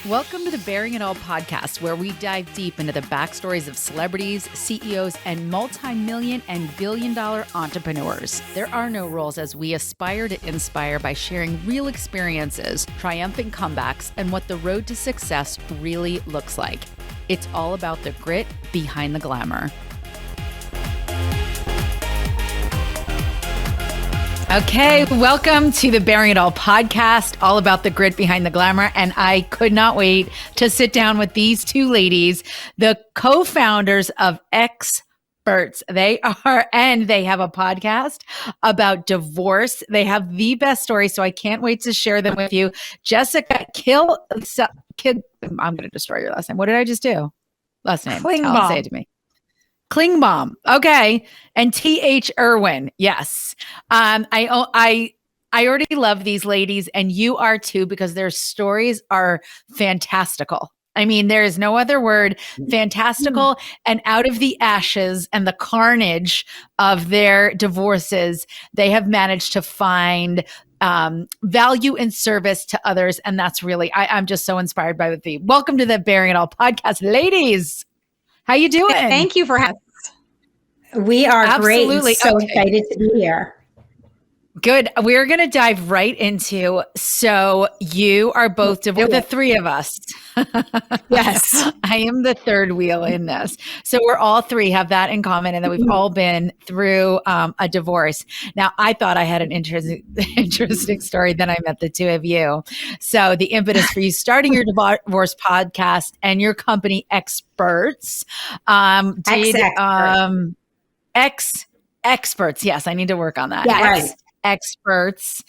Welcome to the Bearing It All podcast, where we dive deep into the backstories of celebrities, CEOs, and multi-million and billion-dollar entrepreneurs. There are no rules as we aspire to inspire by sharing real experiences, triumphant comebacks, and what the road to success really looks like. It's all about the grit behind the glamour. Okay, welcome to the Bearing It All podcast, all about the grit behind the glamour. And I could not wait to sit down with these two ladies, the co-founders of exEXPERTS. They have a podcast about divorce. They have the best story, so I can't wait to share them with you. Jessica I'm going to destroy your last name. What did I just do? Last name. Klingbaum. Say it to me. Klingbaum. Okay. And T.H. Irwin. Yes. I already love these ladies, and you are too, because their stories are fantastical. I mean, there is no other word, fantastical, and out of the ashes and the carnage of their divorces, they have managed to find value and service to others. And that's really, I'm just so inspired by the welcome to the Bearing It All podcast, ladies. How you doing? Thank you for having us. We are Absolutely. Great. So excited to be here. Good. We're going to dive right into, so you are both divorced, the three of us. Yes. I am the third wheel in this. So we're all three have that in common, and that we've all been through a divorce. Now, I thought I had an interesting story. Then I met the two of you. So the impetus for you starting your divorce podcast and your company exEXPERTS exEXPERTS. Yes, I need to work on that. Yeah, right. exEXPERTS.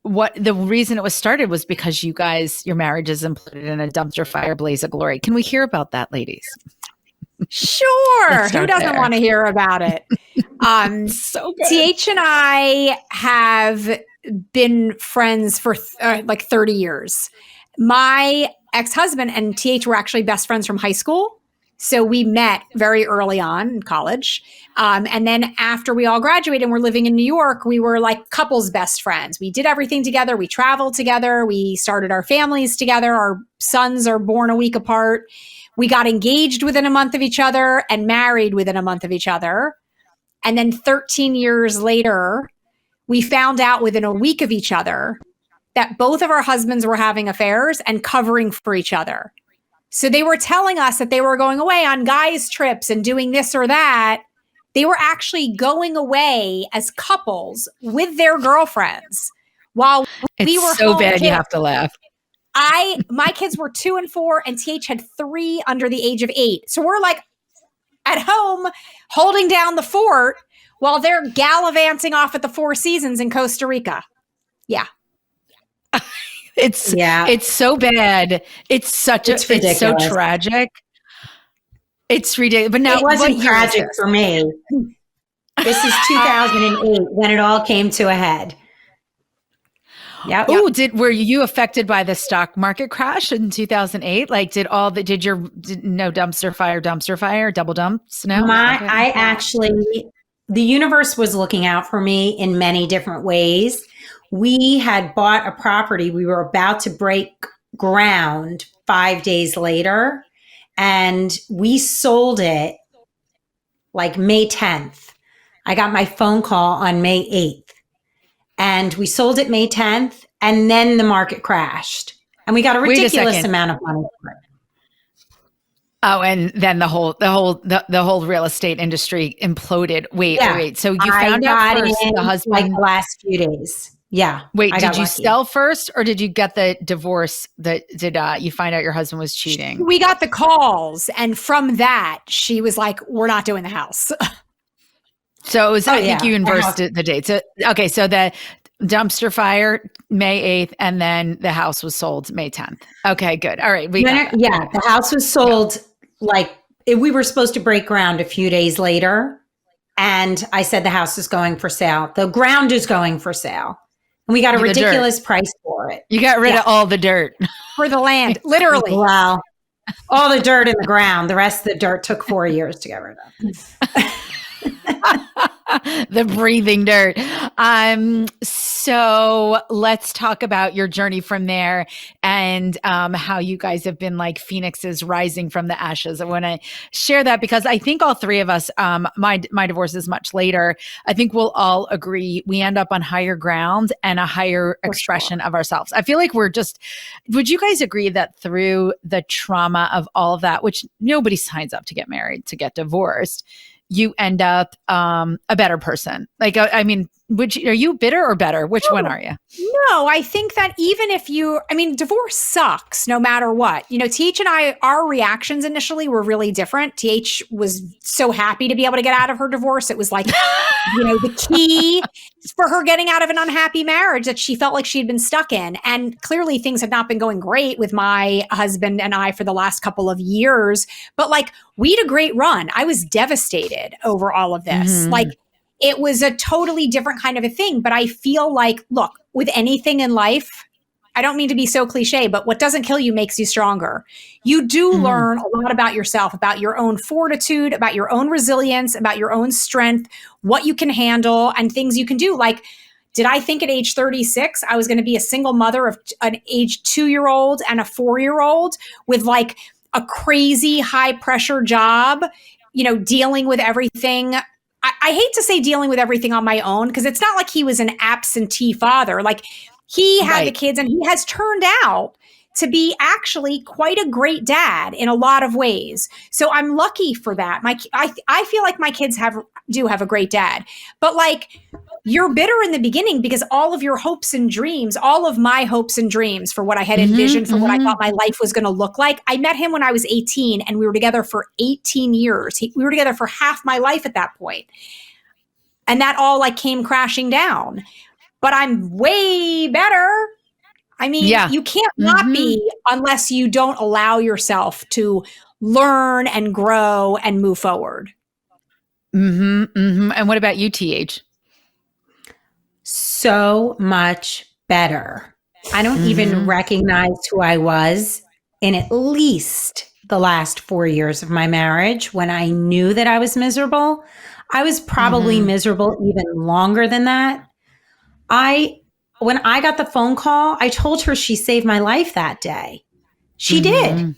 The reason it was started was because you guys, your marriage is imploded in a dumpster fire blaze of glory. Can we hear about that, ladies? Sure. Who doesn't want to hear about it? So good. TH and I have been friends for like 30 years. My ex-husband and TH were actually best friends from high school. So we met very early on in college. And then after we all graduated and we're living in New York, we were like couples best friends. We did everything together. We traveled together. We started our families together. Our sons are born a week apart. We got engaged within a month of each other and married within a month of each other. And then 13 years later, we found out within a week of each other that both of our husbands were having affairs and covering for each other. So they were telling us that they were going away on guys' trips and doing this or that. They were actually going away as couples with their girlfriends while we were so home. bad you have to laugh. My kids were 2 and 4 and TH had 3 under the age of 8. So we're like at home holding down the fort while they're gallivanting off at the Four Seasons in Costa Rica. Yeah. It's so bad. It's so tragic. It's ridiculous. But now it wasn't tragic for me. This is 2008 when it all came to a head. Yeah. Oh, were you affected by the stock market crash in 2008? Like, did no dumpster fire, double dumps? No. The universe was looking out for me in many different ways. We had bought a property. We were about to break ground 5 days later, and we sold it like May 10th. I got my phone call on May 8th, and we sold it May 10th, and then the market crashed, and we got a ridiculous amount of money for it. Oh, and then the whole real estate industry imploded. Wait. So you found out first the husband, like the last few days. Yeah. Wait, did you sell first, or did you get the divorce? Did you find out your husband was cheating? We got the calls, and from that, she was like, "We're not doing the house." So it was. I think you inversed the date. So so the dumpster fire May 8th, and then the house was sold May 10th. Okay, good. All right, the house was sold we were supposed to break ground a few days later, and I said the house is going for sale. The ground is going for sale. And we got a ridiculous price for it. You got rid of all the dirt. For the land, literally. Wow. All the dirt in the ground. The rest of the dirt took 4 years to get rid of. The breathing dirt. So So let's talk about your journey from there and how you guys have been like phoenixes rising from the ashes. I want to share that because I think all three of us, my divorce is much later. I think we'll all agree we end up on higher ground and a higher expression of ourselves. I feel like would you guys agree that through the trauma of all of that, which nobody signs up to get married, to get divorced, you end up a better person? Like, I mean, are you bitter or better? Which one are you? No, I think that even if divorce sucks no matter what. TH and I, our reactions initially were really different. TH was so happy to be able to get out of her divorce. It was like, the key for her getting out of an unhappy marriage that she felt like she had been stuck in. And clearly things had not been going great with my husband and I for the last couple of years. But like, we had a great run. I was devastated over all of this. Mm-hmm. Like, it was a totally different kind of a thing. But I feel like, look, with anything in life, I don't mean to be so cliche, but what doesn't kill you makes you stronger. You do learn a lot about yourself, about your own fortitude, about your own resilience, about your own strength, what you can handle, and things you can do. Like, did I think at age 36, I was going to be a single mother of an age 2-year-old and a 4-year-old with like a crazy high pressure job, dealing with everything? I hate to say dealing with everything on my own, because it's not like he was an absentee father. Like, he had the kids, and he has turned out to be actually quite a great dad in a lot of ways. So I'm lucky for that. I feel like my kids do have a great dad. But like, you're bitter in the beginning because all of your hopes and dreams, all of my hopes and dreams for what I had envisioned, for what I thought my life was going to look like. I met him when I was 18, and we were together for 18 years. We were together for half my life at that point. And that all like came crashing down. But I'm way better. I mean, you can't not be unless you don't allow yourself to learn and grow and move forward. And what about you, TH? So much better. I don't even recognize who I was in at least the last 4 years of my marriage. When I knew that I was miserable, I was probably miserable even longer than that. When I got the phone call, I told her she saved my life that day. She did.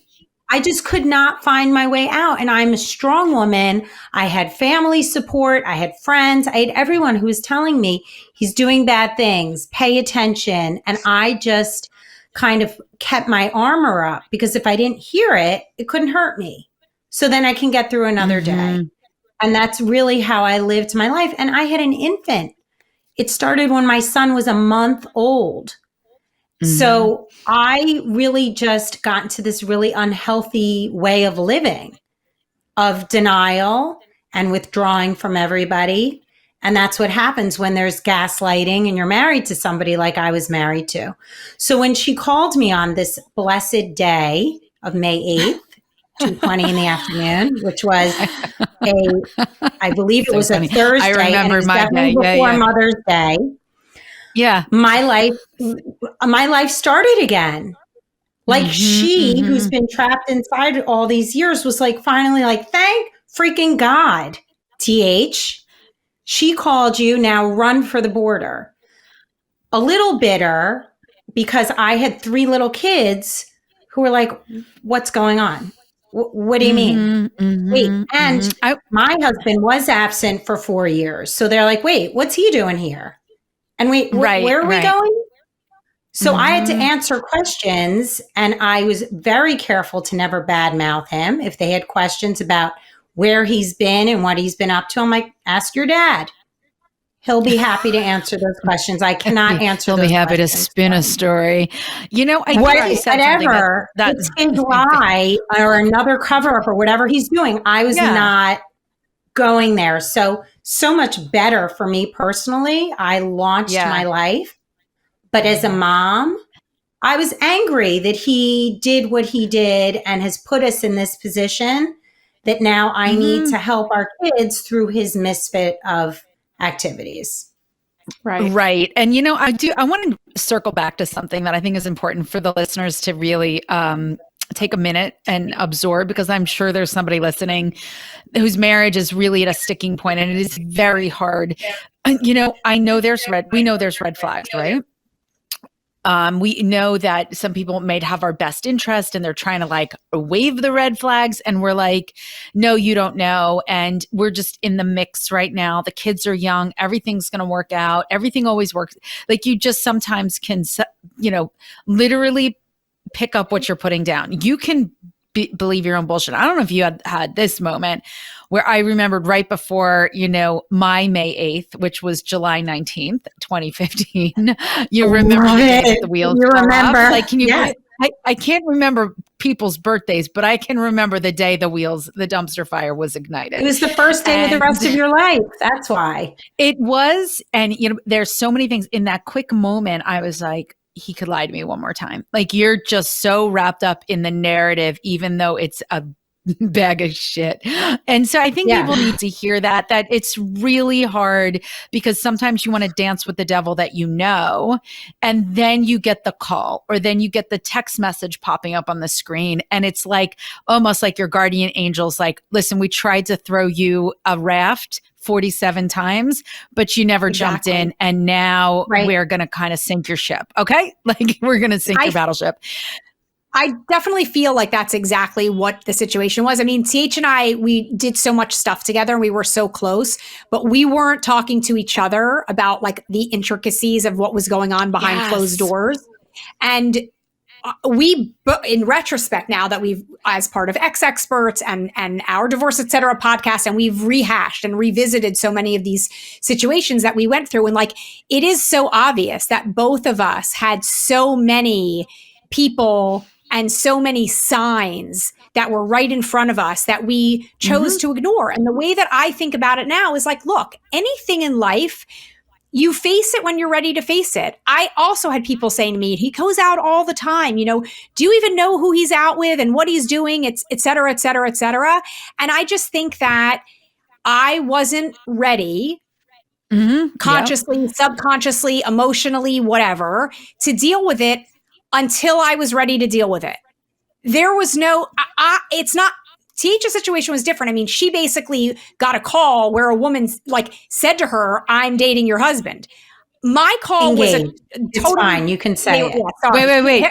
I just could not find my way out. And I'm a strong woman. I had family support. I had friends. I had everyone who was telling me he's doing bad things, pay attention. And I just kind of kept my armor up, because if I didn't hear it, it couldn't hurt me. So then I can get through another day. And that's really how I lived my life. And I had an infant. It started when my son was a month old. So I really just got into this really unhealthy way of living, of denial and withdrawing from everybody. And that's what happens when there's gaslighting and you're married to somebody like I was married to. So when she called me on this blessed day of May 8th, 2:20 in the afternoon, which was I believe it was a Thursday. I remember and it was my day. before Mother's Day. Yeah. My life started again. Like she, who's been trapped inside all these years, was like, finally like, thank freaking God, TH. She called you, now run for the border. A little bitter because I had 3 little kids who were like, what's going on? What do you mean? Wait, and my husband was absent for 4 years. So they're like, wait, what's he doing here? And wait, where are we going? So I had to answer questions, and I was very careful to never badmouth him. If they had questions about where he's been and what he's been up to, I'm like, ask your dad. He'll be happy to answer those questions. I cannot answer those questions. He'll be happy to spin a story. I whatever, it's his lie or another cover up or whatever he's doing. I was not going there. So much better for me personally. I launched my life. But as a mom, I was angry that he did what he did and has put us in this position that now I need to help our kids through his misfit of activities. Right. And I want to circle back to something that I think is important for the listeners to really take a minute and absorb, because I'm sure there's somebody listening whose marriage is really at a sticking point, and it is very hard. You know, we know there's red flags, right? We know that some people may have our best interest and they're trying to like wave the red flags, and we're like, no, you don't know. And we're just in the mix right now. The kids are young. Everything's going to work out. Everything always works. Like, you just sometimes can, you know, literally pick up what you're putting down. You can believe your own bullshit. I don't know if you had this moment where I remembered right before, you know, my May 8th, which was July 19th, 2015. You remember the day that the wheels You remember. off? Like, can you Yes. I can't remember people's birthdays, but I can remember the day the dumpster fire was ignited. It was the first day of the rest of your life. That's why. It was. And, you know, there's so many things in that quick moment. I was like, he could lie to me one more time. Like, you're just so wrapped up in the narrative, even though it's a bag of shit. And so I think people need to hear that it's really hard, because sometimes you want to dance with the devil that you know, and then you get the call, or then you get the text message popping up on the screen, and it's like almost like your guardian angel's like, listen, we tried to throw you a raft 47 times, but you never jumped in, and now we're going to kind of sink your ship. Okay? Like, we're going to sink your battleship. I definitely feel like that's exactly what the situation was. I mean, TH and I, we did so much stuff together and we were so close, but we weren't talking to each other about like the intricacies of what was going on behind closed doors. And in retrospect, now that we've, as part of exEXPERTS and our Divorce Etc. podcast, and we've rehashed and revisited so many of these situations that we went through. And like, it is so obvious that both of us had so many people and so many signs that were right in front of us that we chose to ignore. And the way that I think about it now is like, look, anything in life, you face it when you're ready to face it. I also had people saying to me, he goes out all the time, you know, do you even know who he's out with and what he's doing, et cetera, et cetera, et cetera. And I just think that I wasn't ready consciously, subconsciously, emotionally, whatever, to deal with it until I was ready to deal with it. There was no, it's not, TH's situation was different. I mean, she basically got a call where a woman like said to her, I'm dating your husband. My call was a it's fine. You can say it. Yeah, wait.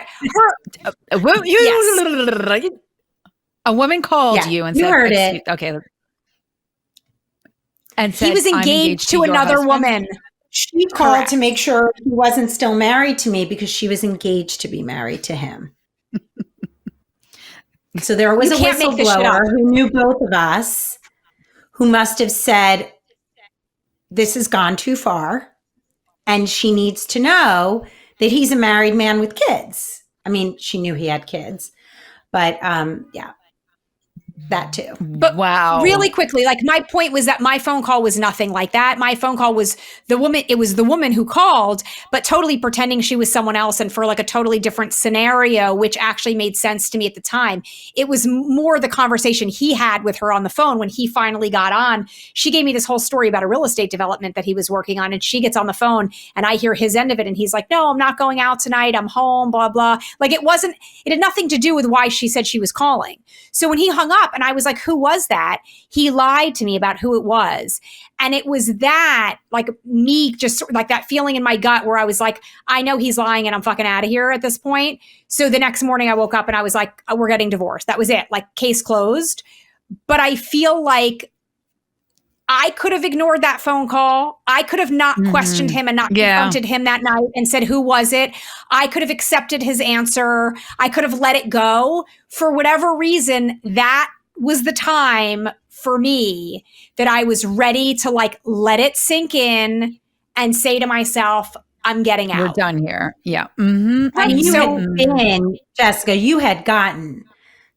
A woman called you and said, you heard it. Okay. And said, he was engaged to another woman. She called to make sure he wasn't still married to me, because she was engaged to be married to him. So there was a whistleblower who knew both of us, who must have said, this has gone too far, and she needs to know that he's a married man with kids. I mean, she knew he had kids, but that too. But really quickly, like, my point was that my phone call was nothing like that. My phone call was the woman who called, but totally pretending she was someone else and for like a totally different scenario, which actually made sense to me at the time. It was more the conversation he had with her on the phone when he finally got on. She gave me this whole story about a real estate development that he was working on, and she gets on the phone and I hear his end of it, and he's like, no, I'm not going out tonight. I'm home, blah, blah. Like, it had nothing to do with why she said she was calling. So when he hung up and I was like, who was that? He lied to me about who it was. And it was that, like, me just like that feeling in my gut where I was like, I know he's lying and I'm fucking out of here at this point. So the next morning I woke up and I was like, we're getting divorced. That was it. Like, case closed. But I feel like I could have ignored that phone call. I could have not questioned him and not confronted him that night and said, who was it? I could have accepted his answer. I could have let it go. For whatever reason, that was the time for me that I was ready to like let it sink in and say to myself, I'm getting out. We're done here. Yeah. Mm-hmm. And Jessica, you had gotten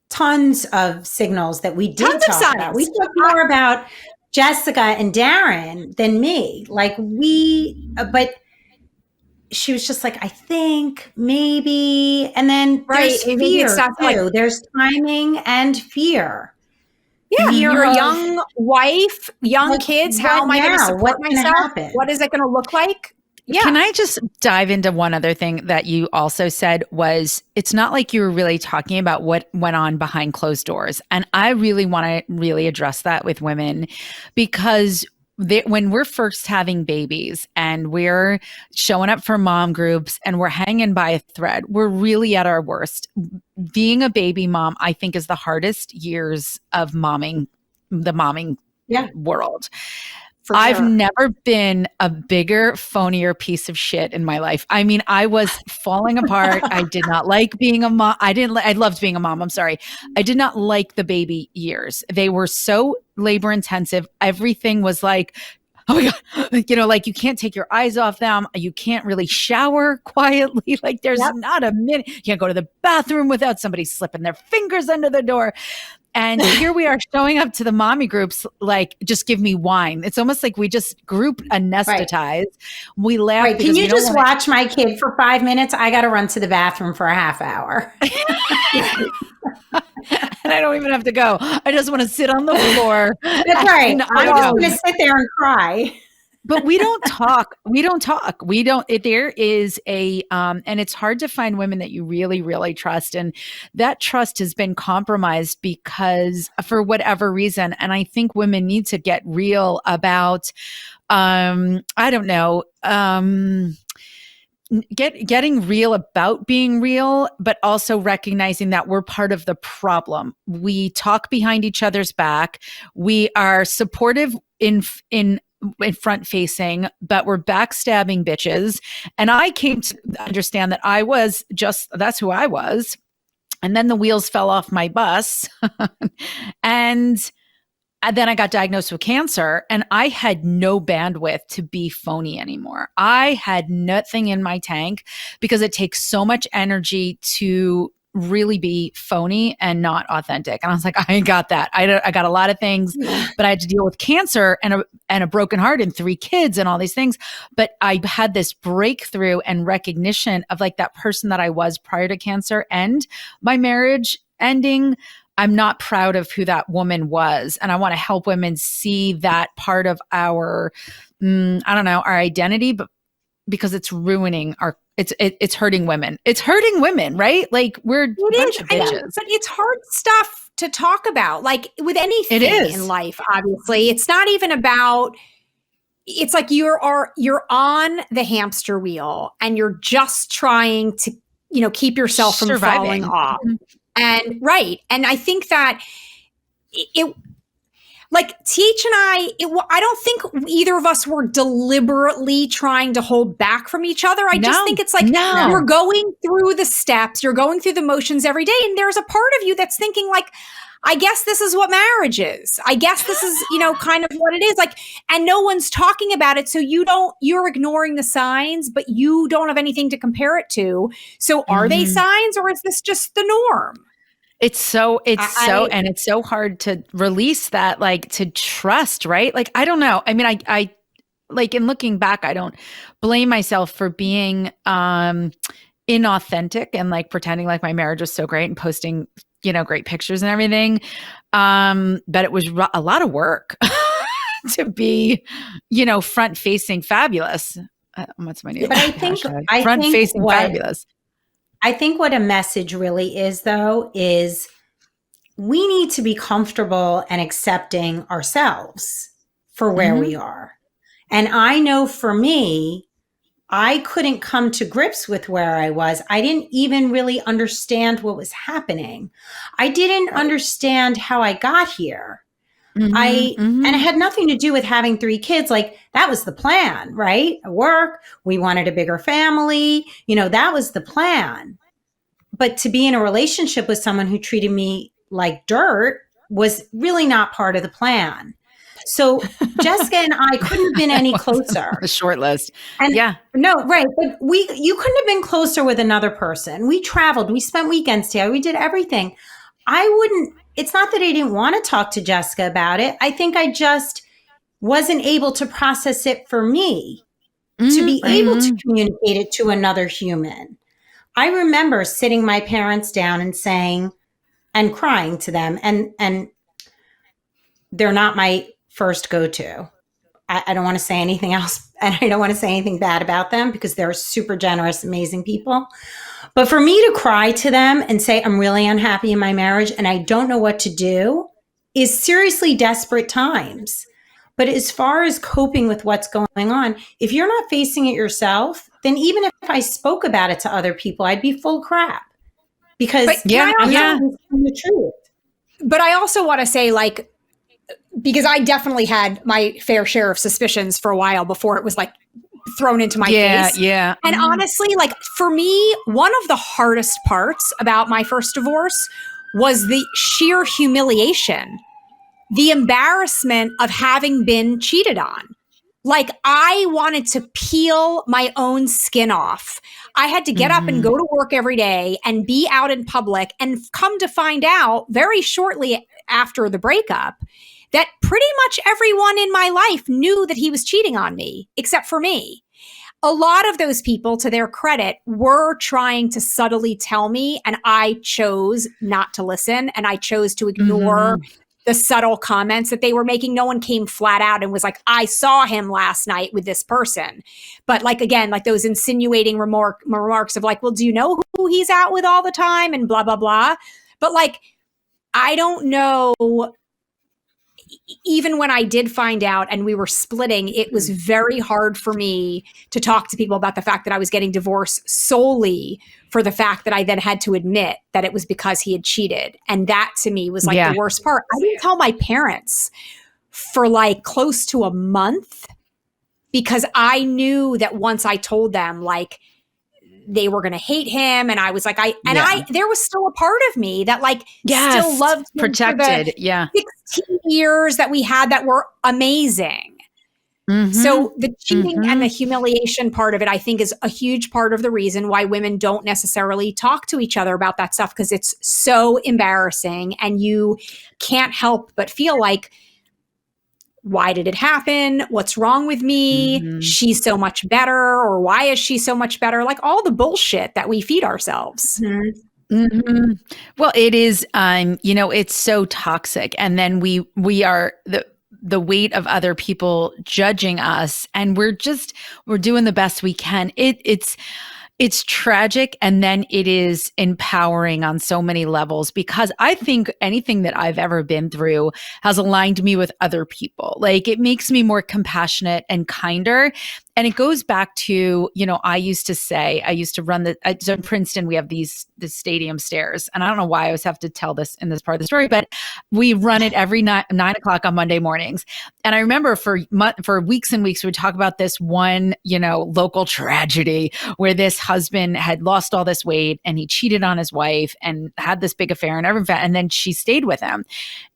tons of signals that we did talk about. We talked more about Jessica and Darren than me. Like, but she was just like, I think, maybe. And then there's fear too. There's timing and fear. Yeah, you're a young wife, young kids. How am I going to support myself? What is it going to look like? Yeah. Can I just dive into one other thing that you also said was it's not like you were really talking about what went on behind closed doors. And I really want to really address that with women because when we're first having babies and we're showing up for mom groups and we're hanging by a thread, we're really at our worst. Being a baby mom, I think, is the hardest years of the momming world. I've never been a bigger, phonier piece of shit in my life. I mean, I was falling apart. I did not like being a mom. I loved being a mom. I'm sorry. I did not like the baby years. They were so labor intensive. Everything was like, oh my God, like you can't take your eyes off them. You can't really shower quietly. Like there's not a minute. You can't go to the bathroom without somebody slipping their fingers under the door. And here we are showing up to the mommy groups, like, just give me wine. It's almost like we just group anesthetize. Right. We laugh. Right. Can you just watch my kid for 5 minutes? I got to run to the bathroom for a half hour. And I don't even have to go. I just want to sit on the floor. That's right. I'm just going to sit there and cry. But we don't talk. There is and it's hard to find women that you really, really trust. And that trust has been compromised because for whatever reason. And I think women need to get real about, getting real about being real, but also recognizing that we're part of the problem. We talk behind each other's back. We are supportive in front facing, but we're backstabbing bitches. And I came to understand that that's who I was. And then the wheels fell off my bus. And then I got diagnosed with cancer and I had no bandwidth to be phony anymore. I had nothing in my tank because it takes so much energy to really be phony and not authentic. And I was like, I ain't got that. I got a lot of things, but I had to deal with cancer and a broken heart and 3 kids and all these things. But I had this breakthrough and recognition of like that person that I was prior to cancer and my marriage ending. I'm not proud of who that woman was. And I want to help women see that part of our identity, but because it's ruining it's hurting women. It's hurting women, right? Like we're a bunch of bitches. But it's hard stuff to talk about. Like with anything in life, obviously. It's not even about, it's like you're on the hamster wheel and you're just trying to, keep yourself from falling off. And right. And I think that it like TH and I don't think either of us were deliberately trying to hold back from each other. I just think it's like you're going through the steps, you're going through the motions every day. And there's a part of you that's thinking like, I guess this is what marriage is. I guess this is, kind of what it is. Like, and no one's talking about it. So you're ignoring the signs, but you don't have anything to compare it to. So are they signs or is this just the norm? It's so hard to release that, like to trust, right? Like, I don't know. I mean, I like in looking back, I don't blame myself for being inauthentic and like pretending like my marriage was so great and posting, great pictures and everything. But it was a lot of work to be, front facing fabulous. What's my new? But I think front facing fabulous. I think what a message really is, though, is we need to be comfortable and accepting ourselves for where we are. And I know for me, I couldn't come to grips with where I was. I didn't even really understand what was happening. I didn't understand how I got here. And it had nothing to do with having 3 kids. Like that was the plan, right? At work, we wanted a bigger family. That was the plan. But to be in a relationship with someone who treated me like dirt was really not part of the plan. So Jessica and I couldn't have been any closer. A short list. And no, right. But you couldn't have been closer with another person. We traveled, we spent weekends together, we did everything. It's not that I didn't want to talk to Jessica about it. I think I just wasn't able to process it for me to be able to communicate it to another human. I remember sitting my parents down and saying, and crying to them, and they're not my first go-to. I don't want to say anything else, and I don't want to say anything bad about them because they're super generous, amazing people. But for me to cry to them and say, I'm really unhappy in my marriage and I don't know what to do is seriously desperate times. But as far as coping with what's going on, if you're not facing it yourself, then even if I spoke about it to other people, I'd be full crap because I'm not telling the truth. But I also want to say, like, because I definitely had my fair share of suspicions for a while before it was like thrown into my face. Yeah. And honestly, like for me, one of the hardest parts about my first divorce was the sheer humiliation, the embarrassment of having been cheated on. Like I wanted to peel my own skin off. I had to get up and go to work every day and be out in public, and come to find out very shortly after the breakup that pretty much everyone in my life knew that he was cheating on me, except for me. A lot of those people, to their credit, were trying to subtly tell me, and I chose not to listen, and I chose to ignore the subtle comments that they were making. No one came flat out and was like, I saw him last night with this person. But like, again, like those insinuating remarks of like, well, do you know who he's out with all the time and blah, blah, blah. But like, I don't know. Even when I did find out and we were splitting, it was very hard for me to talk to people about the fact that I was getting divorced solely for the fact that I then had to admit that it was because he had cheated. And that to me was like the worst part. I didn't tell my parents for like close to a month because I knew that once I told them, like, they were going to hate him. And I was like, there was still a part of me that like still loved him, protected. For the 16 years that we had that were amazing. So the cheating and the humiliation part of it, I think, is a huge part of the reason why women don't necessarily talk to each other about that stuff, because it's so embarrassing and you can't help but feel like, why did it happen? What's wrong with me? She's so much better. Or why is she so much better? Like all the bullshit that we feed ourselves. Well, it is, it's so toxic. And then we are the weight of other people judging us, and we're doing the best we can. It's tragic, and then it is empowering on so many levels, because I think anything that I've ever been through has aligned me with other people. Like it makes me more compassionate and kinder. And it goes back to, I used to run so in Princeton, we have the stadium stairs. And I don't know why I always have to tell this in this part of the story, but we run it every 9:00 on Monday mornings. And I remember for weeks and weeks, we would talk about this one, local tragedy where this husband had lost all this weight and he cheated on his wife and had this big affair and then she stayed with him.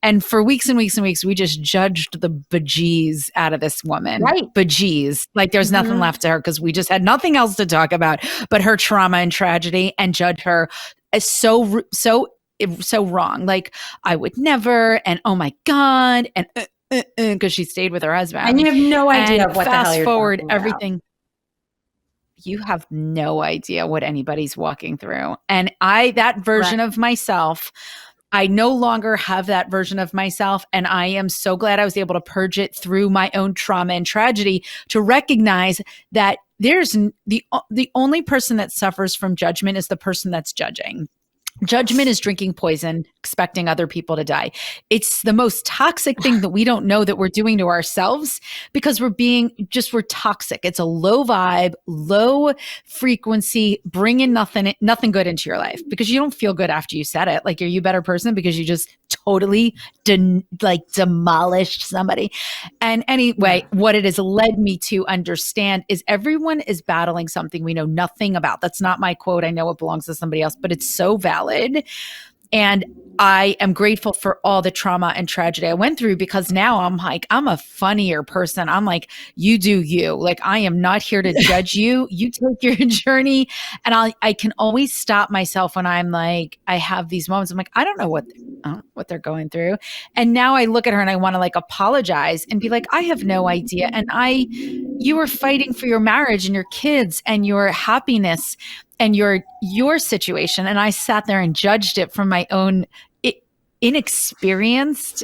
And for weeks and weeks and weeks, we just judged the bejeez out of this woman. Right. Bejeez. Like there's nothing left to her because we just had nothing else to talk about but her trauma and tragedy, and judge her as so wrong. Like I would never, and oh my God, and because she stayed with her husband. And you have no idea of what the hell fast you're forward talking about. everything. You have no idea what anybody's walking through. And that version of myself, I no longer have that version of myself. And I am so glad I was able to purge it through my own trauma and tragedy to recognize that there's the only person that suffers from judgment is the person that's judging. Judgment is drinking poison, expecting other people to die. It's the most toxic thing that we don't know that we're doing to ourselves, because we're toxic. It's a low vibe, low frequency, bringing nothing good into your life, because you don't feel good after you said it. Like, are you a better person because you just totally demolished somebody? And anyway, what it has led me to understand is everyone is battling something we know nothing about. That's not my quote. I know it belongs to somebody else, but it's so valid. And I am grateful for all the trauma and tragedy I went through, because now I'm a funnier person. I'm like, you do you. Like, I am not here to judge you. You take your journey. And I can always stop myself when I'm like, I have these moments. I'm like, I don't know what they're going through. And now I look at her and I want to like apologize and be like, I have no idea. And you were fighting for your marriage and your kids and your happiness and your situation. And I sat there and judged it from my own inexperienced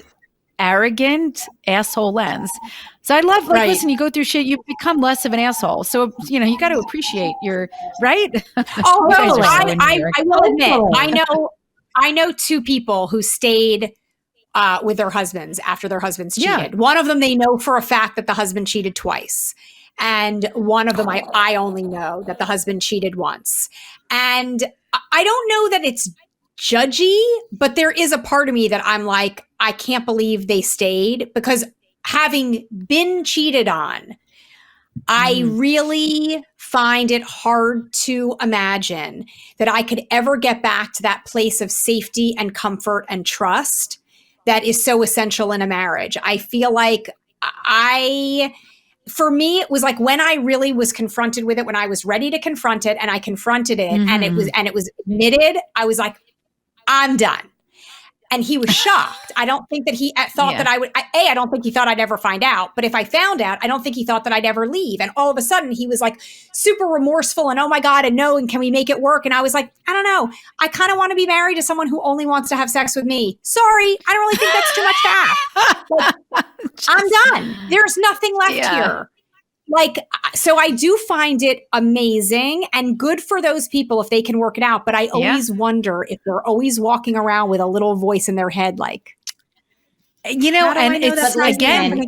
arrogant asshole lens. So I love, like, listen, you go through shit, you become less of an asshole. So, you got to appreciate your, right? Oh, totally. I will admit, I know two people who stayed with their husbands after their husbands cheated. One of them, they know for a fact that the husband cheated twice. And one of them, I only know that the husband cheated once. And I don't know that it's judgy, but there is a part of me that I'm like, I can't believe they stayed, because having been cheated on, I really find it hard to imagine that I could ever get back to that place of safety and comfort and trust that is so essential in a marriage. I feel like for me, it was like when I really was confronted with it, when I was ready to confront it, and I confronted it, and it was admitted, I was like, I'm done. And he was shocked. I don't think that he thought that I would, I don't think he thought I'd ever find out. But if I found out, I don't think he thought that I'd ever leave. And all of a sudden he was like super remorseful and, oh my God, and no, and can we make it work? And I was like, I don't know. I kind of want to be married to someone who only wants to have sex with me. Sorry, I don't really think that's too much to ask. I'm done. There's nothing left here. Like, so I do find it amazing and good for those people if they can work it out. But I always wonder if they're always walking around with a little voice in their head, like, and it's again,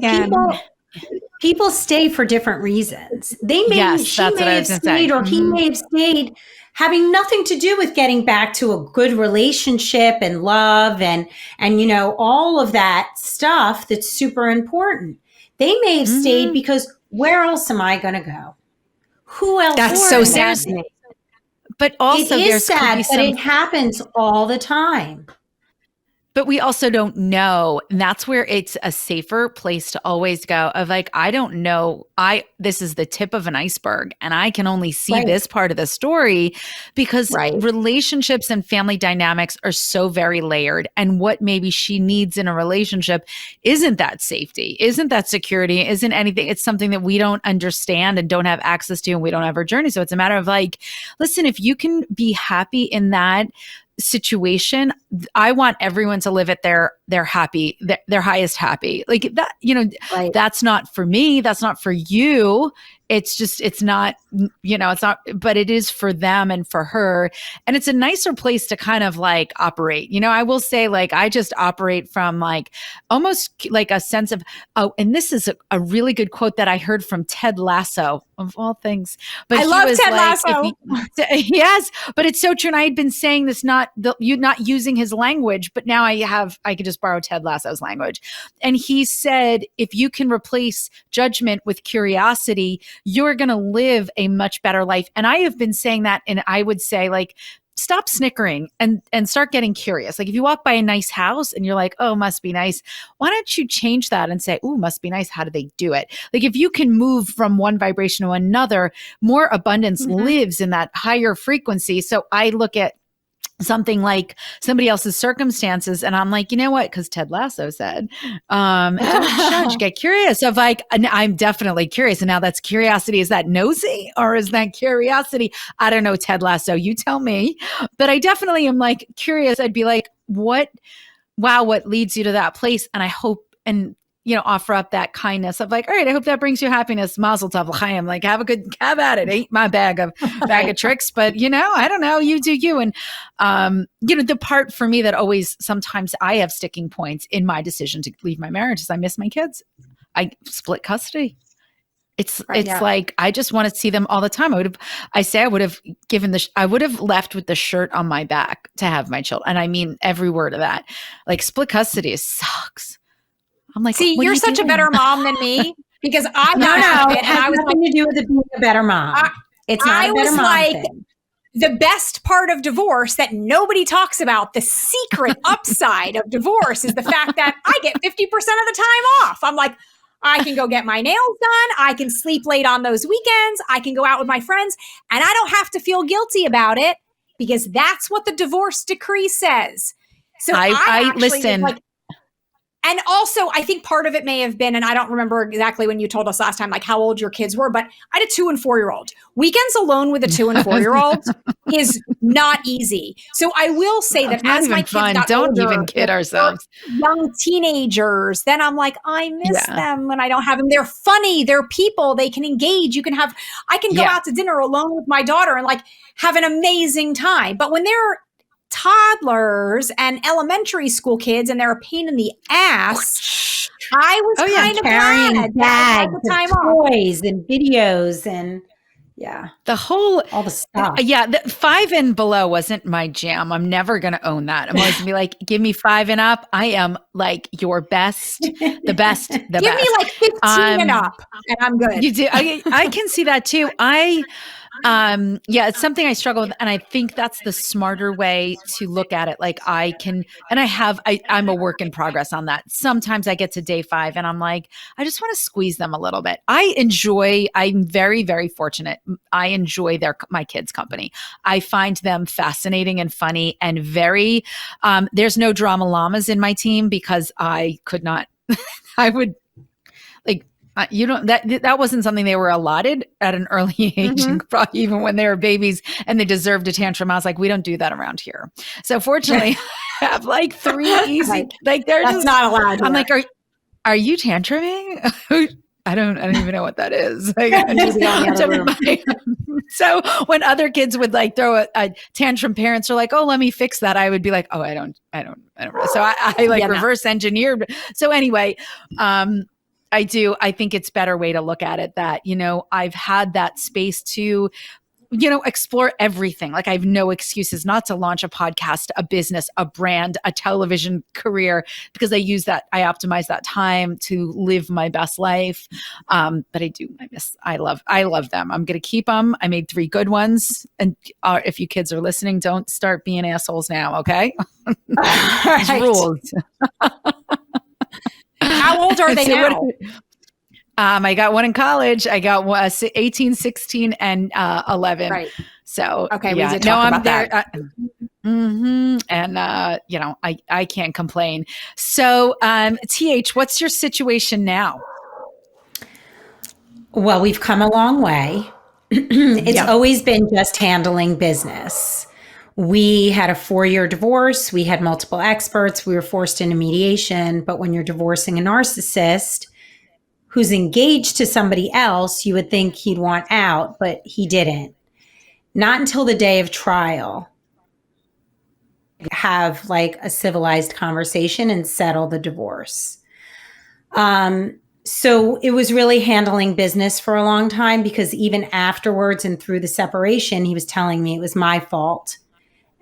people stay for different reasons. They may, she may have stayed, or he may have stayed, having nothing to do with getting back to a good relationship and love and all of that stuff that's super important. They may have stayed because, where else am I going to go? Who else? That's so sad. But also, it is sad, but it happens all the time. But we also don't know. And that's where it's a safer place to always go of like, I don't know. This is the tip of an iceberg, and I can only see this part of the story because relationships and family dynamics are so very layered. And what maybe she needs in a relationship isn't that safety, isn't that security, isn't anything. It's something that we don't understand and don't have access to, and we don't have our journey. So it's a matter of like, listen, if you can be happy in that situation, I want everyone to live at their happy, their highest happy. Like that, that's not for me. That's not for you. It's not, but it is for them and for her. And it's a nicer place to kind of like operate. I will say, like, I just operate from like almost like a sense of, and this is a really good quote that I heard from Ted Lasso, of all things. But I love Ted Lasso. Yes, but it's so true. And I had been saying this, not using his language, but now I could just borrow Ted Lasso's language. And he said, if you can replace judgment with curiosity, you're going to live a much better life. And I have been saying that, and I would say, like, stop snickering and start getting curious. Like, if you walk by a nice house and you're like, oh, must be nice, why don't you change that and say, oh, must be nice. How do they do it? Like, if you can move from one vibration to another, more abundance lives in that higher frequency. So I look at something like somebody else's circumstances, and I'm like, you know what? Because Ted Lasso said, don't judge, get curious. Of like, I'm definitely curious. And now that's curiosity. Is that nosy or is that curiosity? I don't know, Ted Lasso, you tell me. But I definitely am like curious. I'd be like, what leads you to that place? And I hope, and offer up that kindness of like, all right, I hope that brings you happiness. Mazel tov l'chaim. Like, have at it. Ain't my bag of tricks, but I don't know. You do you. And the part for me that always, sometimes I have sticking points in my decision to leave my marriage is I miss my kids. I split custody. It's like, I just want to see them all the time. I would have left with the shirt on my back to have my children. And I mean every word of that. Like, split custody sucks. I'm like, see, you're such a better mom than me, because I got out of it, and I was nothing to do with it being a better mom. It's not a better mom thing. The best part of divorce that nobody talks about, the secret upside of divorce, is the fact that I get 50% of the time off. I'm like, I can go get my nails done. I can sleep late on those weekends. I can go out with my friends, and I don't have to feel guilty about it, because that's what the divorce decree says. So I listen. And also, I think part of it may have been, and I don't remember exactly when you told us last time, like how old your kids were, but I had a 2 and 4-year-old. Weekends alone with a 2 and 4-year-old is not easy. So I will say that as my kids got don't older, even kid ourselves. young teenagers, then I'm like, I miss them when I don't have them. They're funny. They're people. They can engage. I can go out to dinner alone with my daughter and like have an amazing time. But when they're toddlers and elementary school kids and they're a pain in the ass, I was kind of carrying glad bags of toys and videos and all the stuff. The 5 and below wasn't my jam. I'm never going to own that. I'm always going to be like, give me 5 and up. I am like your best, the best, the best. Give me like 15 and up and I'm good. You do. I can see that too. It's something I struggle with. And I think that's the smarter way to look at it. Like I'm a work in progress on that. Sometimes I get to day 5 and I'm like, I just want to squeeze them a little bit. I'm very, very fortunate. I enjoy my kids' company. I find them fascinating and funny and very, there's no drama llamas in my team because I could not, I would like, that wasn't something they were allotted at an early age, probably even when they were babies and they deserved a tantrum. I was like, we don't do that around here. So fortunately, I have like 3 easy, like they're that's just not allowed. I'm like, are you tantruming? I don't even know what that is. Like, so when other kids would like throw a tantrum, parents are like, oh, let me fix that. I would be like, oh, I don't. So I like reverse engineered. So anyway, I think it's a better way to look at it that, I've had that space to, explore everything. Like I have no excuses not to launch a podcast, a business, a brand, a television career, because I optimize that time to live my best life. But I love them. I'm going to keep them. I made 3 good ones. And if you kids are listening, don't start being assholes now. Okay. Rules. How old are they now? I got one in college. I got 18, 16, and 11. Right. So okay, we did talk about there. That. And I can't complain. So, TH, what's your situation now? Well, we've come a long way. It's always been just handling business. We had a 4-year divorce. We had multiple experts. We were forced into mediation. But when you're divorcing a narcissist who's engaged to somebody else, you would think he'd want out, but he didn't. Not until the day of trial have like a civilized conversation and settle the divorce. So it was really handling business for a long time, because even afterwards and through the separation, he was telling me it was my fault.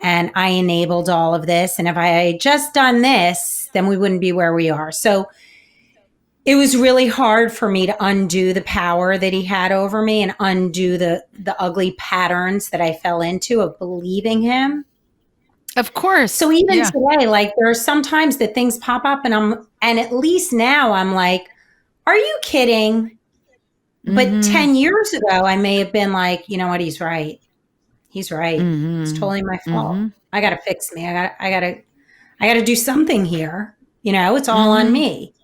And I enabled all of this. And if I had just done this, then we wouldn't be where we are. So it was really hard for me to undo the power that he had over me and undo the ugly patterns that I fell into of believing him. Of course. So even today, like there are some times that things pop up and at least now I'm like, are you kidding? But 10 years ago, I may have been like, you know what? He's right. He's right. It's totally my fault. I got to fix me. I got to do something here. It's all on me.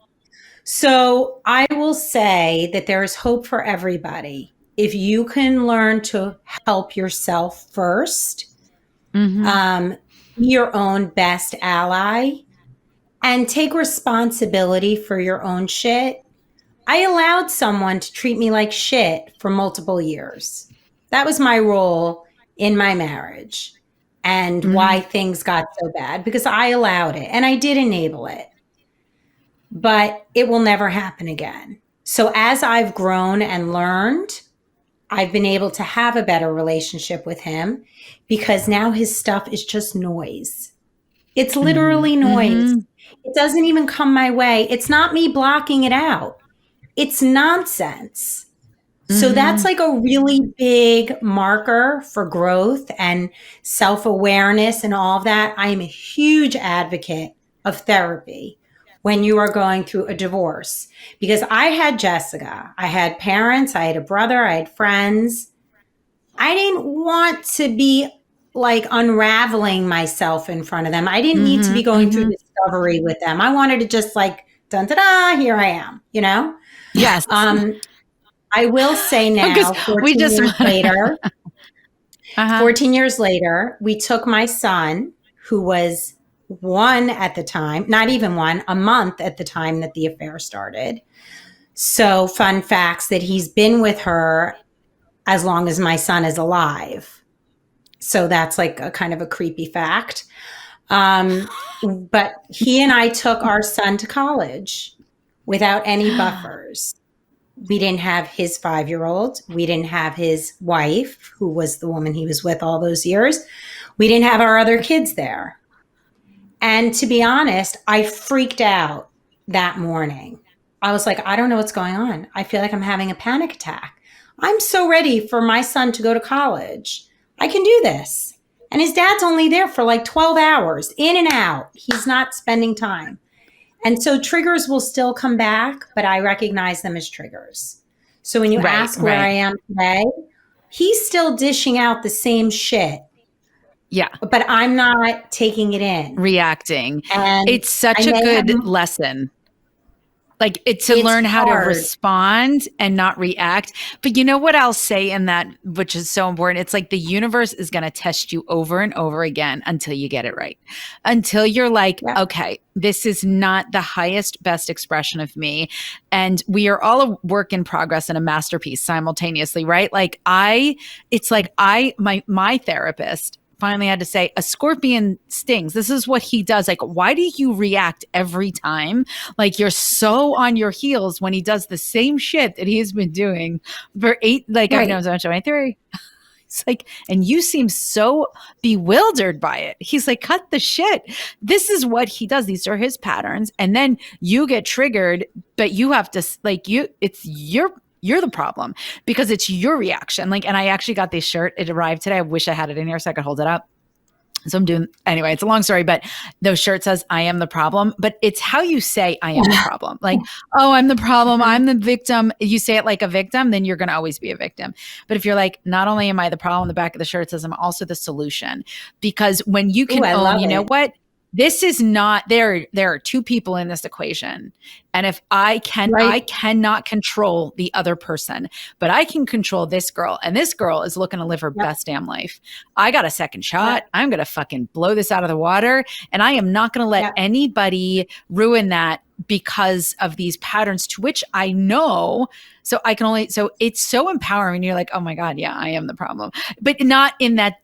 So I will say that there is hope for everybody. If you can learn to help yourself first, be your own best ally, and take responsibility for your own shit. I allowed someone to treat me like shit for multiple years. That was my role in my marriage and why things got so bad, because I allowed it and I did enable it. But it will never happen again. So as I've grown and learned, I've been able to have a better relationship with him, because now his stuff is just noise. It's literally noise. It doesn't even come my way. It's not me blocking it out. It's nonsense. So that's like a really big marker for growth and self-awareness and all of that. I am a huge advocate of therapy when you are going through a divorce, because I had Jessica, I had parents, I had a brother, I had friends. I didn't want to be like unraveling myself in front of them. I didn't need to be going through discovery with them. I wanted to just like dun da da, here I am, you know? Yes. I will say now, Because we 14 just years later, uh-huh. 14 years later, we took my son, who was one at the time, not even one, a month at the time that the affair started. So fun facts that he's been with her as long as my son is alive. So that's like a kind of a creepy fact. But he and I took our son to college without any buffers. We didn't have his 5-year-old. We didn't have his wife, who was the woman he was with all those years. We didn't have our other kids there. And to be honest, I freaked out that morning. I was like, I don't know what's going on. I feel like I'm having a panic attack. I'm so ready for my son to go to college. I can do this. And his dad's only there for like 12 hours, in and out. He's not spending time. And so triggers will still come back, but I recognize them as triggers. So when you ask where I am today, he's still dishing out the same shit. Yeah. But I'm not taking it in. Reacting. And it's such a good lesson. Like it's learn how to respond and not react. But you know what I'll say in that, which is so important? It's like the universe is going to test you over and over again until you get it right. Until you're like, okay, this is not the highest, best expression of me. And we are all a work in progress and a masterpiece simultaneously, right? Like my therapist finally had to say, a scorpion stings. This is what he does. Like, why do you react every time? Like, you're so on your heels when he does the same shit that he's been doing for I've known so much of my theory. It's like, and you seem so bewildered by it. He's like, cut the shit. This is what he does. These are his patterns. And then you get triggered, but you have to you're the problem because it's your reaction. Like, and I actually got this shirt. It arrived today. I wish I had it in here so I could hold it up. So anyway, it's a long story, but the shirt says, I am the problem, but it's how you say I am the problem. Like, oh, I'm the problem. I'm the victim. You say it like a victim, then you're going to always be a victim. But if you're like, not only am I the problem, the back of the shirt says I'm also the solution, because when you can own, you know what? This is not there. There are two people in this equation. And if I cannot control the other person, but I can control this girl, and this girl is looking to live her best damn life. I got a second shot. I'm going to fucking blow this out of the water. And I am not going to let anybody ruin that because of these patterns to which I know. So it's so empowering. You're like, oh my God, yeah, I am the problem, but not in that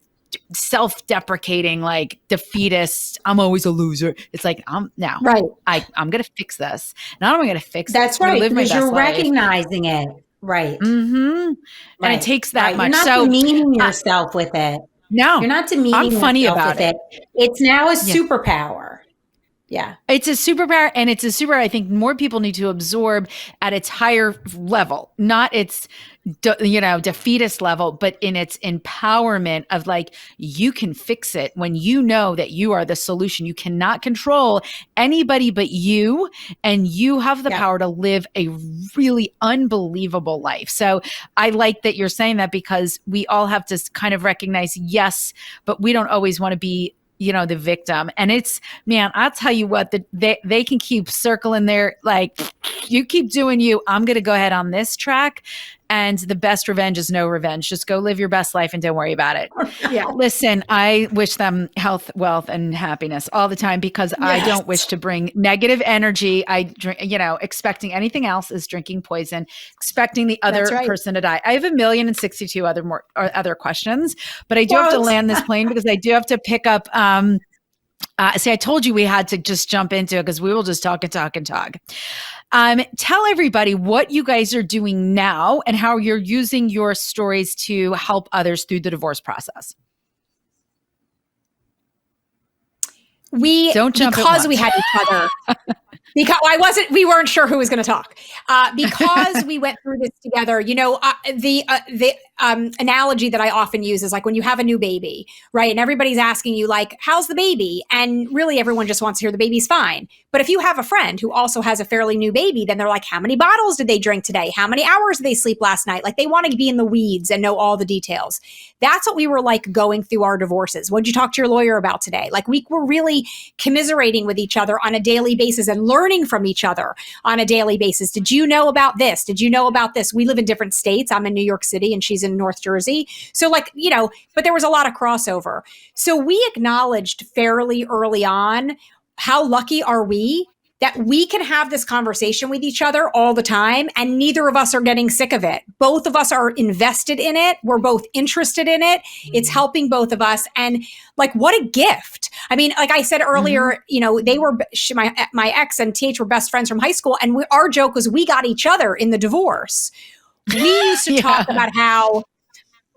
self-deprecating, like defeatist, I'm always a loser. It's like, I'm going to fix this. Not only going to fix That's it, right, live because my best you're life. Recognizing it. Right. Mm-hmm. And it takes that much. You're not demeaning yourself with it. No. You're not demeaning yourself with it. It's now a superpower. Yeah. It's a superpower, and it's a superpower I think more people need to absorb at its higher level, not its defeatist level, but in its empowerment of like, you can fix it when you know that you are the solution. You cannot control anybody but you, and you have the power to live a really unbelievable life. So I like that you're saying that, because we all have to kind of recognize, yes, but we don't always want to be the victim. And it's, man, I'll tell you what, they can keep circling there. Like, you keep doing you, I'm going to go ahead on this track. And the best revenge is no revenge. Just go live your best life and don't worry about it. Yeah. Listen, I wish them health, wealth, and happiness all the time, because I don't wish to bring negative energy. I drink, expecting anything else is drinking poison, expecting the other person to die. I have 1,062 other questions, but I do have to land this plane because I do have to pick up, see, I told you we had to just jump into it because we will just talk and talk and talk. Tell everybody what you guys are doing now and how you're using your stories to help others through the divorce process. Don't jump because we had each other. Because we weren't sure who was going to talk. Because we went through this together, the analogy that I often use is like when you have a new baby, right? And everybody's asking you like, how's the baby? And really everyone just wants to hear the baby's fine. But if you have a friend who also has a fairly new baby, then they're like, how many bottles did they drink today? How many hours did they sleep last night? Like, they want to be in the weeds and know all the details. That's what we were like going through our divorces. What'd you talk to your lawyer about today? Like, we were really commiserating with each other on a daily basis and learning learning from each other on a daily basis. Did you know about this? Did you know about this? We live in different states. I'm in New York City and she's in North Jersey. So like, but there was a lot of crossover. So we acknowledged fairly early on, how lucky are we that we can have this conversation with each other all the time and neither of us are getting sick of it. Both of us are invested in it. We're both interested in it. It's helping both of us. And like, what a gift. I mean, like I said earlier, they were, my ex and TH were best friends from high school. And our joke was we got each other in the divorce. We used to talk about how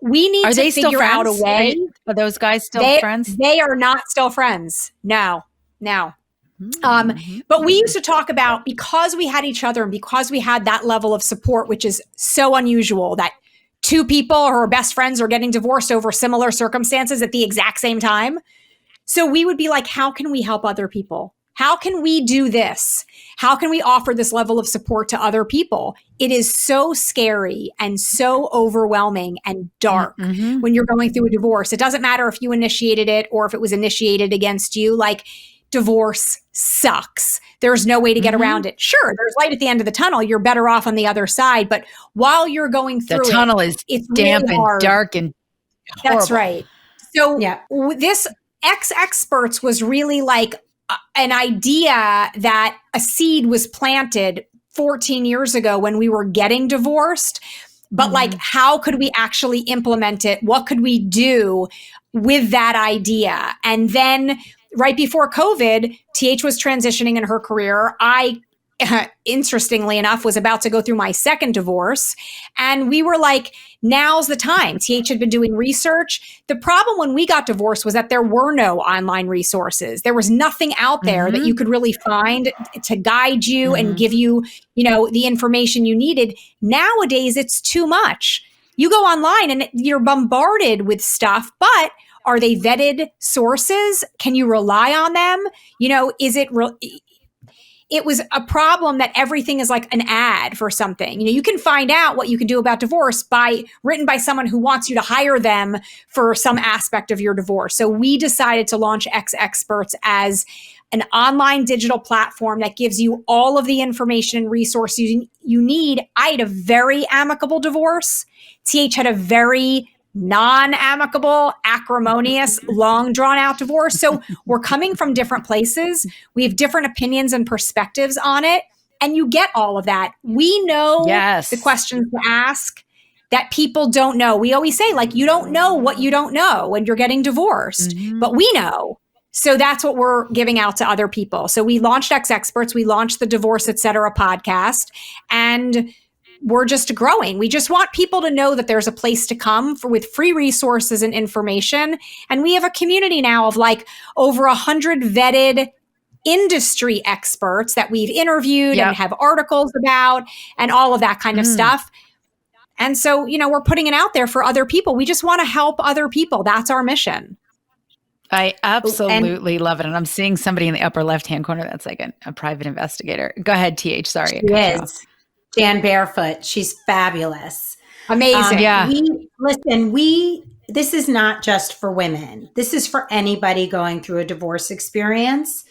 we need to figure out a way. Are those guys still friends? They are not still friends. No. But we used to talk about, because we had each other and because we had that level of support, which is so unusual, that two people who are best friends are getting divorced over similar circumstances at the exact same time. So we would be like, how can we help other people? How can we do this? How can we offer this level of support to other people? It is so scary and so overwhelming and dark when you're going through a divorce. It doesn't matter if you initiated it or if it was initiated against you. Like, divorce sucks. There's no way to get around it. Sure, there's light at the end of the tunnel. You're better off on the other side. But while you're going through the tunnel is damp really and dark and horrible. That's right. So this exEXPERTS was really like an idea that a seed was planted 14 years ago when we were getting divorced. But like, how could we actually implement it? What could we do with that idea? And then right before COVID, TH was transitioning in her career. I, interestingly enough, was about to go through my second divorce. And we were like, now's the time. TH had been doing research. The problem when we got divorced was that there were no online resources. There was nothing out there that you could really find to guide you and give you, the information you needed. Nowadays, it's too much. You go online and you're bombarded with stuff, but are they vetted sources? Can you rely on them? It was a problem that everything is like an ad for something. You can find out what you can do about divorce written by someone who wants you to hire them for some aspect of your divorce. So we decided to launch exEXPERTS as an online digital platform that gives you all of the information and resources you need. I had a very amicable divorce. TH had a very non-amicable, acrimonious, long drawn out divorce. So we're coming from different places. We have different opinions and perspectives on it. And you get all of that. We know the questions to ask that people don't know. We always say, like, you don't know what you don't know when you're getting divorced, but we know. So that's what we're giving out to other people. So we launched exEXPERTS. We launched the Divorce Etc. podcast, and we're just growing. We just want people to know that there's a place to come with free resources and information. And we have a community now of like over 100 vetted industry experts that we've interviewed and have articles about and all of that kind of stuff. And so, we're putting it out there for other people. We just want to help other people. That's our mission. I absolutely love it. And I'm seeing somebody in the upper left-hand corner that's like a private investigator. Go ahead, TH. Sorry. She is. Jan Barefoot. She's fabulous. Amazing. This is not just for women. This is for anybody going through a divorce experience.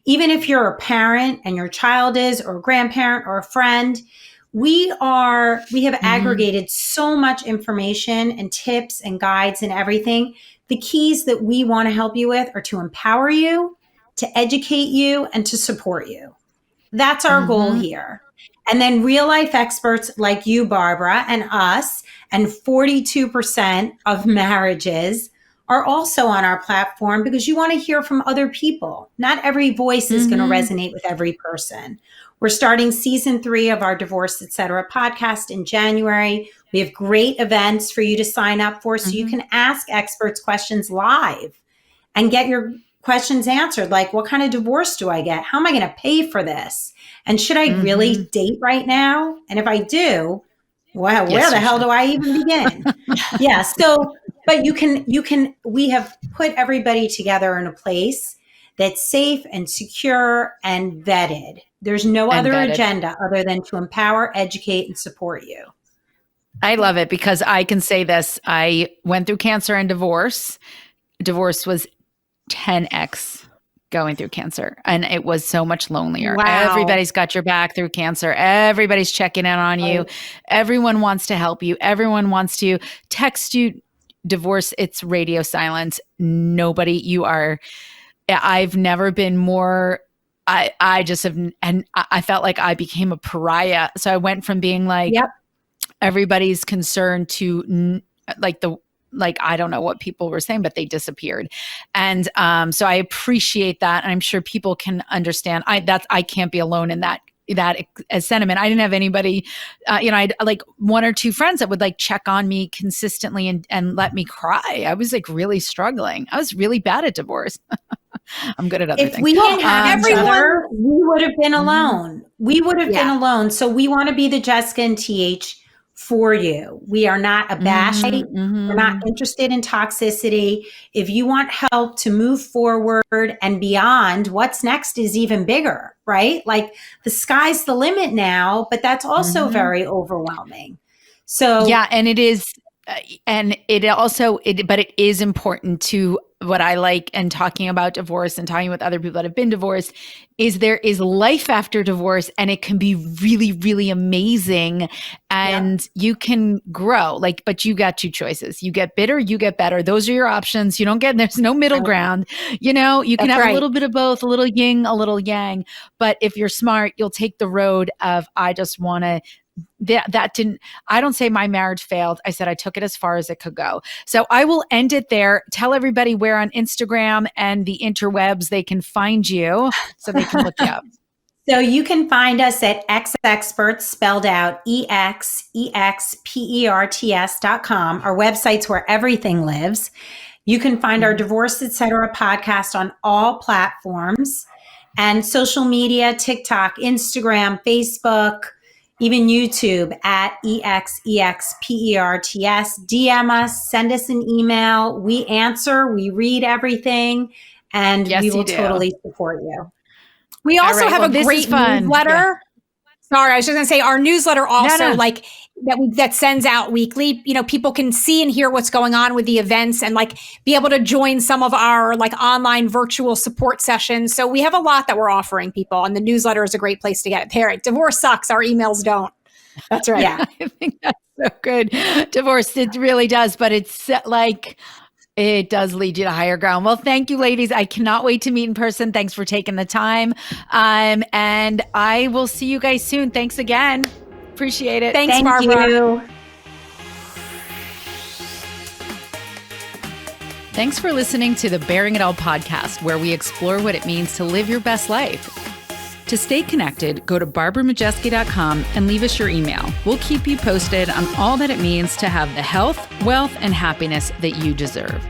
Even if you're a parent and your child is, or a grandparent or a friend, we have aggregated so much information and tips and guides and everything. The keys that we want to help you with are to empower you, to educate you, and to support you. That's our goal here. And then real life experts like you, Barbara, and us, and 42% of marriages are also on our platform because you want to hear from other people. Not every voice is going to resonate with every person. We're starting season 3 of our Divorce Etc. podcast in January. We have great events for you to sign up for so you can ask experts questions live and get your questions answered. Like, what kind of divorce do I get? How am I going to pay for this? And should I really date right now? And if I do, well, where the hell do I even begin? So, but we have put everybody together in a place that's safe and secure and vetted. There's no other agenda other than to empower, educate, and support you. I love it because I can say this. I went through cancer and divorce. Divorce was 10x going through cancer, and it was so much lonelier. Wow. Everybody's got your back through cancer. Everybody's checking in on you. Everyone wants to help you. Everyone wants to text you. Divorce, it's radio silence. I've never been more, I just have, and I felt like I became a pariah. So I went from being like, everybody's concerned to I don't know what people were saying, but they disappeared. And so I appreciate that. And I'm sure people can understand I can't be alone in that as sentiment. I didn't have anybody, I had like one or two friends that would like check on me consistently and let me cry. I was like really struggling. I was really bad at divorce. I'm good at other things. If we didn't have each other, we would have been alone. We would have been alone. So we want to be the Jessica and TH for you. We are not abashed. We're not interested in toxicity. If you want help to move forward and beyond, what's next is even bigger, right? Like the sky's the limit now, but that's also very overwhelming. So yeah, and it is, but it is important to what I like, and talking about divorce and talking with other people that have been divorced, is there is life after divorce, and it can be really, really amazing, and you can grow. But you got two choices: you get bitter, you get better. Those are your options. There's no middle ground. You can have a little bit of both, a little yin, a little yang. But if you're smart, you'll take the road of I just want to. I don't say my marriage failed. I said I took it as far as it could go. So I will end it there. Tell everybody where on Instagram and the interwebs they can find you so they can look you up. So you can find us at exEXPERTS, spelled out exEXPERTS.com. Our website's where everything lives. You can find our Divorce Etc. podcast on all platforms and social media, TikTok, Instagram, Facebook, even YouTube at exEXPERTS. DM us, send us an email. We answer, we read everything, and we will totally support you. We also have a great newsletter. Yeah. Sorry, I was just going to say our newsletter also that sends out weekly. People can see and hear what's going on with the events and be able to join some of our online virtual support sessions. So we have a lot that we're offering people, and the newsletter is a great place to get it. There, divorce sucks. Our emails don't. That's right. Yeah, I think that's so good. Divorce, it really does, but it's it does lead you to higher ground. Well, thank you, ladies. I cannot wait to meet in person. Thanks for taking the time. And I will see you guys soon. Thanks again. Appreciate it. Thank Barbara. You. Thanks for listening to the Bearing It All podcast, where we explore what it means to live your best life. To stay connected, go to barbaramajeski.com and leave us your email. We'll keep you posted on all that it means to have the health, wealth, and happiness that you deserve.